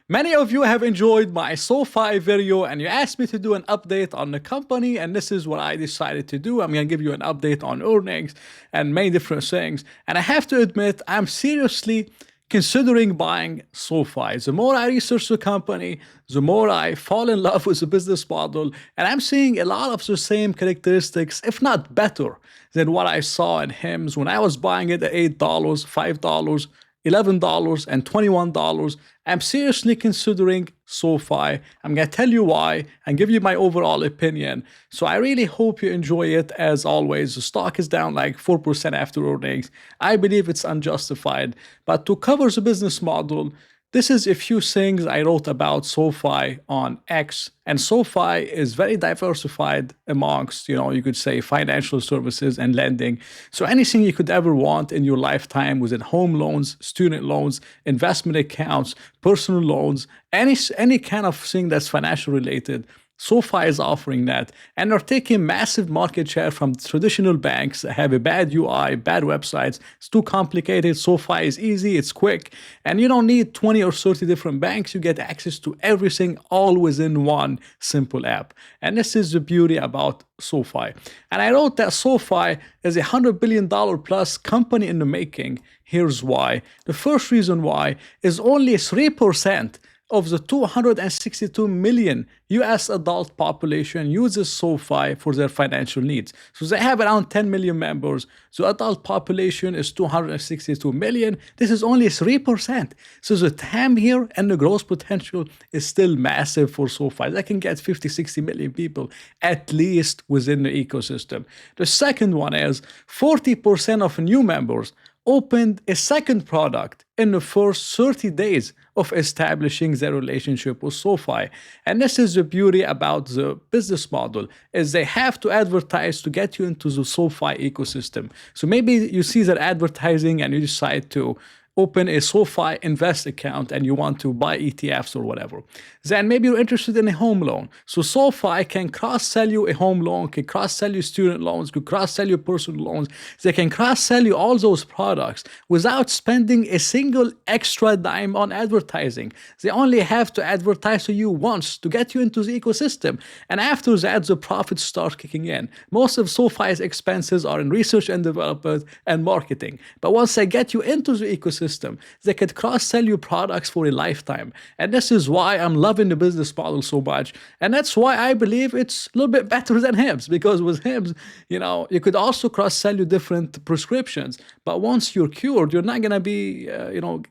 Many of you have enjoyed my Sofi video and you asked me to do an update on the company, and this is what I decided to do. I'm going to give you an update on earnings and many different things. And I have to admit, I'm seriously considering buying Sofi. The more I research the company, the more I fall in love with the business model, and I'm seeing a lot of the same characteristics, if not better, than what I saw in HIMS when I was buying it at $8, $5, $11 and $21. I'm seriously considering Sofi. I'm going to tell you why and give you my overall opinion. So I really hope you enjoy it. As always, the stock is down like 4% after earnings. I believe it's unjustified. But to cover the business model, this is a few things I wrote about Sofi on X. And Sofi is very diversified amongst, you could say financial services and lending. So anything you could ever want in your lifetime within home loans, student loans, investment accounts, personal loans, any kind of thing that's financial related. Sofi is offering that, and they're taking massive market share from traditional banks that have a bad UI, bad websites. It's too complicated. Sofi is easy, it's quick, and you don't need 20 or 30 different banks. You get access to everything all within one simple app. And this is the beauty about Sofi. And I wrote that Sofi is $100 billion plus company in the making. Here's why. The first reason why is only 3% of the 262 million US adult population uses Sofi for their financial needs. So they have around 10 million members. The adult population is 262 million. This is only 3%. So the TAM here and the growth potential is still massive for Sofi. They can get 50, 60 million people at least within the ecosystem. The second one is 40% of new members opened a second product in the first 30 days of establishing their relationship with Sofi. And this is the beauty about the business model, is they have to advertise to get you into the Sofi ecosystem. So maybe you see their advertising and you decide to open a Sofi Invest account and you want to buy ETFs or whatever. Then maybe you're interested in a home loan. So Sofi can cross-sell you a home loan, can cross-sell you student loans, can cross-sell you personal loans. They can cross-sell you all those products without spending a single extra dime on advertising. They only have to advertise to you once to get you into the ecosystem. And after that, the profits start kicking in. Most of Sofi's expenses are in research and development and marketing. But once they get you into the ecosystem, they could cross-sell you products for a lifetime. And this is why I'm loving the business model so much. And that's why I believe it's a little bit better than HIMS, because with HIMS, you could also cross-sell you different prescriptions. But once you're cured, you're not going to be,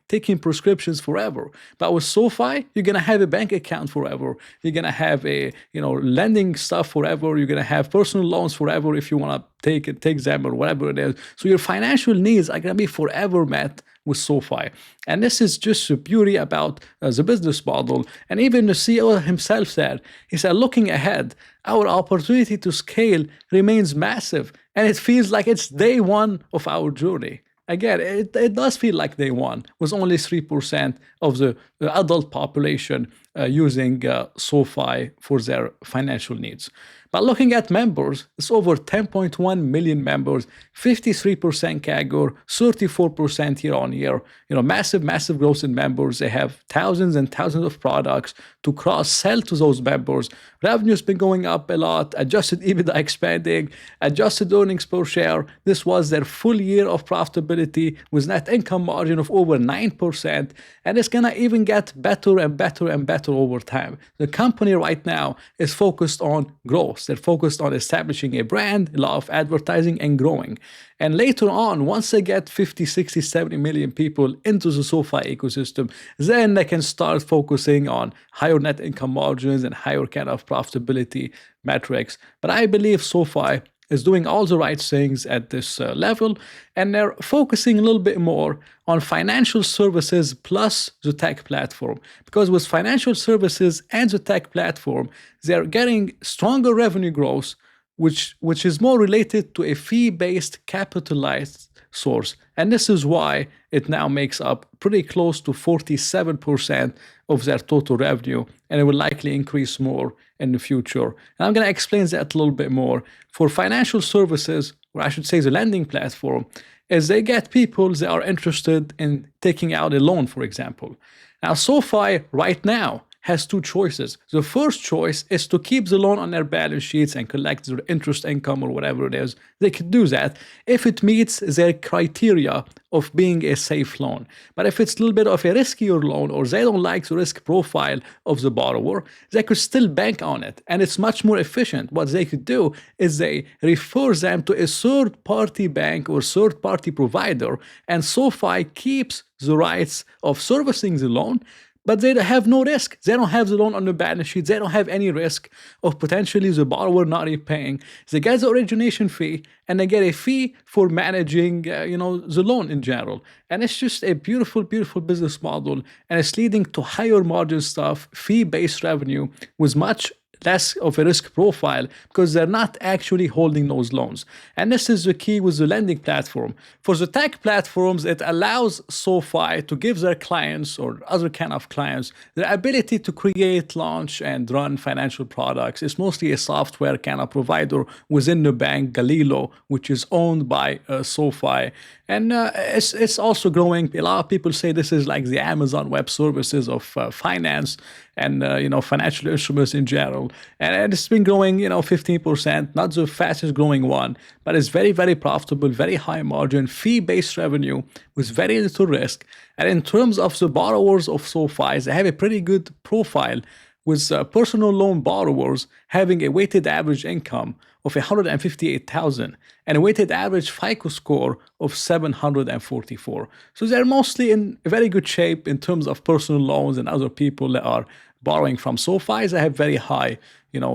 taking prescriptions forever. But with Sofi, you're going to have a bank account forever. You're going to have a, lending stuff forever. You're going to have personal loans forever if you want to take them or whatever it is. So your financial needs are going to be forever met with Sofi. And this is just the beauty about the business model. And even the CEO himself said, looking ahead, our opportunity to scale remains massive. And it feels like it's day one of our journey. Again, it does feel like day one, with only 3% of the adult population using Sofi for their financial needs. But looking at members, it's over 10.1 million members, 53% CAGR, 34% year on year. Massive growth in members. They have thousands and thousands of products to cross-sell to those members. Revenue's been going up a lot, adjusted EBITDA expanding, adjusted earnings per share. This was their full year of profitability with net income margin of over 9%. And it's gonna even get better and better and better over time. The company right now is focused on growth. They're focused on establishing a brand, a lot of advertising and growing. And later on, once they get 50, 60, 70 million people into the Sofi ecosystem, then they can start focusing on higher net income margins and higher kind of profitability metrics. But I believe Sofi is doing all the right things at this level, and they're focusing a little bit more on financial services plus the tech platform. Because with financial services and the tech platform, they're getting stronger revenue growth, which is more related to a fee-based capitalized source. And this is why it now makes up pretty close to 47% of their total revenue, and it will likely increase more in the future. And I'm going to explain that a little bit more. For financial services, or I should say the lending platform, is they get people that are interested in taking out a loan, for example. Now, SoFi right now has two choices. The first choice is to keep the loan on their balance sheets and collect their interest income or whatever it is. They could do that if it meets their criteria of being a safe loan. But if it's a little bit of a riskier loan or they don't like the risk profile of the borrower, they could still bank on it. And it's much more efficient. What they could do is they refer them to a third party bank or third party provider, and SoFi keeps the rights of servicing the loan, but they have no risk. They don't have the loan on the balance sheet. They don't have any risk of potentially the borrower not repaying. They get the origination fee and they get a fee for managing, the loan in general. And it's just a beautiful, beautiful business model, and it's leading to higher margin stuff, fee-based revenue with much less of a risk profile because they're not actually holding those loans. And this is the key with the lending platform. For the tech platforms, it allows SoFi to give their clients or other kind of clients the ability to create, launch, and run financial products. It's mostly a software kind of provider within the bank, Galilo, which is owned by SoFi. And it's also growing. A lot of people say this is like the Amazon Web Services of finance and financial instruments in general. And it's been growing 15%, not the fastest growing one, but it's very, very profitable, very high margin, fee-based revenue with very little risk. And in terms of the borrowers of SoFi, they have a pretty good profile, with personal loan borrowers having a weighted average income of $158,000 and a weighted average FICO score of 744. So they're mostly in very good shape in terms of personal loans, and other people that are borrowing from SoFi. They have very high,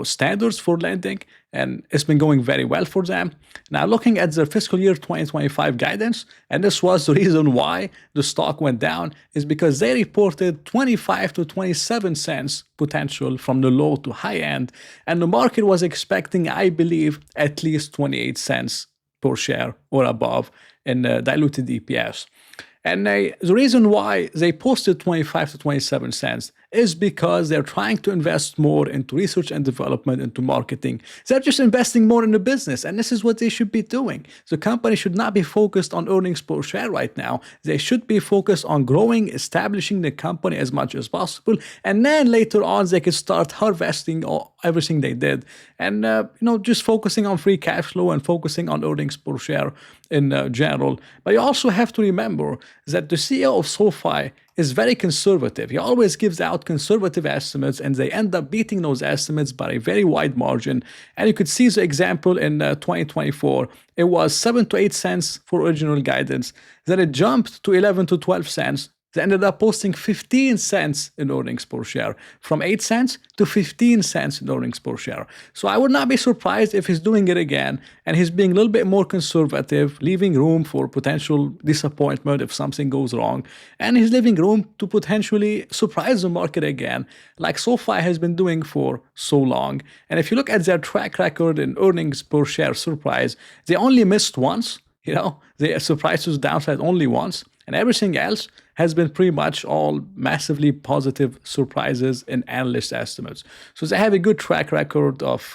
standards for lending, and it's been going very well for them. Now, looking at their fiscal year 2025 guidance, and this was the reason why the stock went down, is because they reported 25 to 27 cents potential from the low to high end, and the market was expecting, I believe, at least 28 cents per share or above in diluted EPS. And the reason why they posted 25 to 27 cents is because they're trying to invest more into research and development, into marketing. They're just investing more in the business, and this is what they should be doing. The company should not be focused on earnings per share right now. They should be focused on growing, establishing the company as much as possible, and then later on they can start harvesting everything they did, and just focusing on free cash flow and focusing on earnings per share in general. But you also have to remember that the CEO of SoFi is very conservative. He always gives out conservative estimates, and they end up beating those estimates by a very wide margin. And you could see the example in 2024. It was 7 to 8 cents for original guidance. Then it jumped to 11 to 12 cents. They ended up posting 15 cents in earnings per share, from 8 cents to 15 cents in earnings per share. So I would not be surprised if he's doing it again, and he's being a little bit more conservative, leaving room for potential disappointment if something goes wrong, and he's leaving room to potentially surprise the market again, like SoFi has been doing for so long. And if you look at their track record in earnings per share surprise, they only missed once. They surprised to the downside only once, and everything else has been pretty much all massively positive surprises in analyst estimates. So they have a good track record of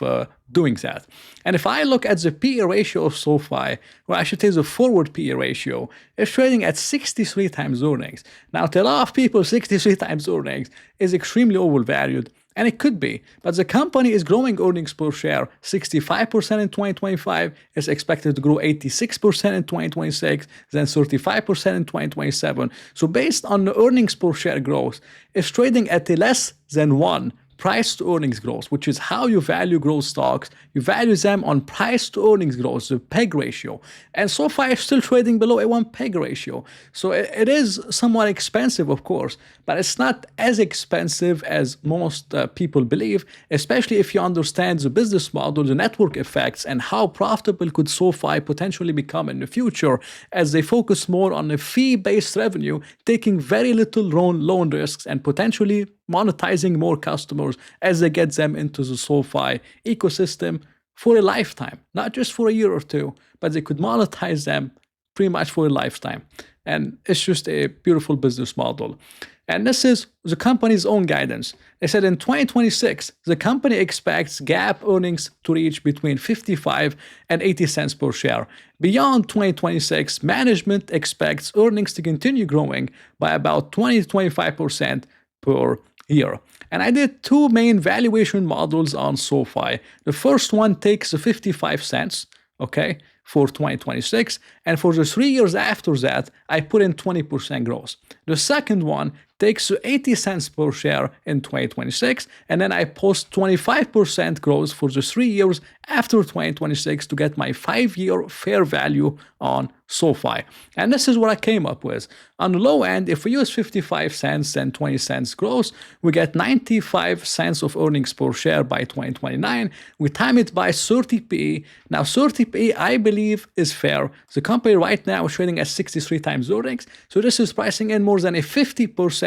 doing that. And if I look at the PE ratio of SoFi, or I should say the forward PE ratio, it's trading at 63 times earnings. Now, to a lot of people, 63 times earnings is extremely overvalued. And it could be, but the company is growing earnings per share 65% in 2025, is expected to grow 86% in 2026, then 35% in 2027. So based on the earnings per share growth, it's trading at a less than 1 price to earnings growth, which is how you value growth stocks. You value them on price to earnings growth, the PEG ratio. And SoFi is still trading below a 1 PEG ratio. So it is somewhat expensive, of course, but it's not as expensive as most people believe, especially if you understand the business model, the network effects, and how profitable could SoFi potentially become in the future as they focus more on the fee-based revenue, taking very little loan risks and potentially monetizing more customers as they get them into the SoFi ecosystem for a lifetime, not just for a year or two, but they could monetize them pretty much for a lifetime. And it's just a beautiful business model. And this is the company's own guidance. They said in 2026, the company expects GAAP earnings to reach between 55 and 80 cents per share. Beyond 2026, management expects earnings to continue growing by about 20 to 25%, per year. And I did two main valuation models on SoFi. The first one takes 55 cents, okay, for 2026. And for the 3 years after that, I put in 20% growth. The second one takes 80 cents per share in 2026, and then I post 25% growth for the 3 years after 2026 to get my 5-year fair value on SoFi. And this is what I came up with. On the low end, if we use 55 cents and 20 cents growth, we get 95 cents of earnings per share by 2029. We time it by 30 PE. Now, 30 PE, I believe, is fair. The company right now is trading at 63 times earnings. So this is pricing in more than a 50%,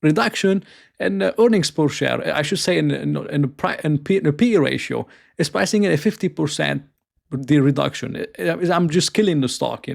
reduction in earnings per share. I should say in the PE ratio is pricing in a 50% the reduction. I'm just killing the stock,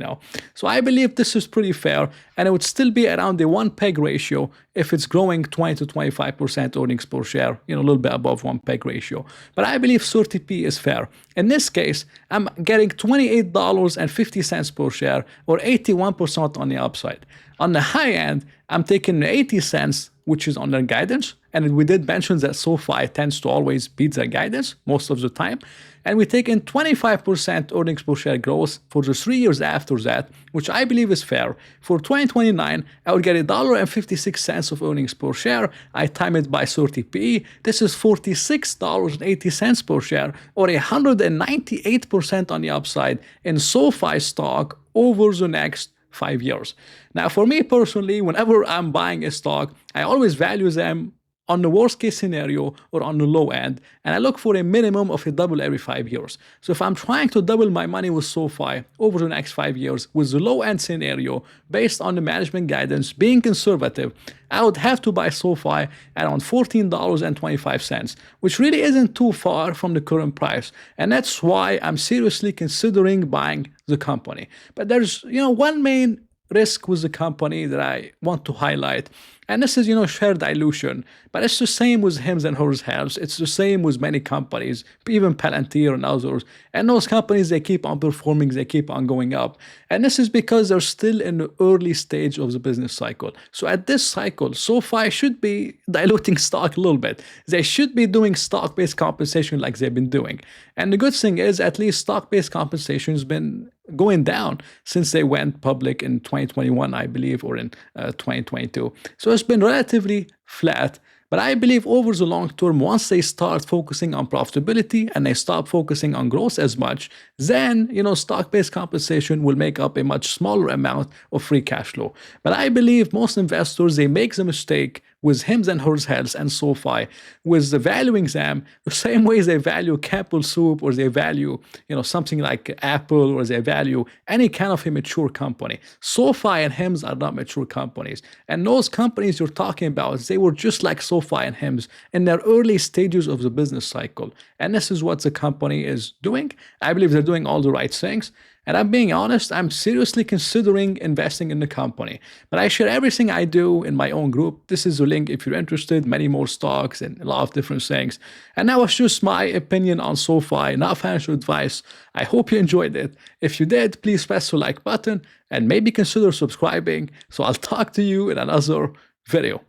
So I believe this is pretty fair, and it would still be around the 1 peg ratio if it's growing 20 to 25% earnings per share, a little bit above 1 peg ratio. But I believe 30p is fair. In this case, I'm getting $28.50 per share, or 81% on the upside. On the high end, I'm taking 80 cents, which is on their guidance. And we did mention that SoFi tends to always beat their guidance most of the time. And we take in 25% earnings per share growth for the 3 years after that, which I believe is fair. For 2029, I would get $1.56 of earnings per share. I time it by 30 PE. This is $46.80 per share, or 198% on the upside in SoFi stock over the next 5 years. Now, for me personally, whenever I'm buying a stock, I always value them on the worst case scenario or on the low end, and I look for a minimum of a double every 5 years. So if I'm trying to double my money with SoFi over the next 5 years with the low end scenario based on the management guidance being conservative, I would have to buy SoFi at around $14.25, which really isn't too far from the current price. And that's why I'm seriously considering buying the company. But there's, one main risk with the company that I want to highlight. And this is, share dilution. But it's the same with Hims and Hers Health. It's the same with many companies, even Palantir and others. And those companies, they keep on performing, they keep on going up. And this is because they're still in the early stage of the business cycle. So at this cycle, SoFi should be diluting stock a little bit. They should be doing stock-based compensation like they've been doing. And the good thing is, at least stock-based compensation has been going down since they went public in 2021, I believe, or in 2022. So it's been relatively flat. But I believe over the long term, once they start focusing on profitability and they stop focusing on growth as much, then, stock-based compensation will make up a much smaller amount of free cash flow. But I believe most investors, they make the mistake with Hims and Hers Health and SoFi, with the valuing them the same way they value Campbell Soup, or they value, something like Apple, or they value any kind of a mature company. SoFi and Hims are not mature companies. And those companies you're talking about, they were just like SoFi and Hims in their early stages of the business cycle. And this is what the company is doing. I believe they're doing all the right things. And I'm being honest, I'm seriously considering investing in the company. But I share everything I do in my own group. This is the link if you're interested, many more stocks and a lot of different things. And that was just my opinion on SoFi, not financial advice. I hope you enjoyed it. If you did, please press the like button and maybe consider subscribing. So I'll talk to you in another video.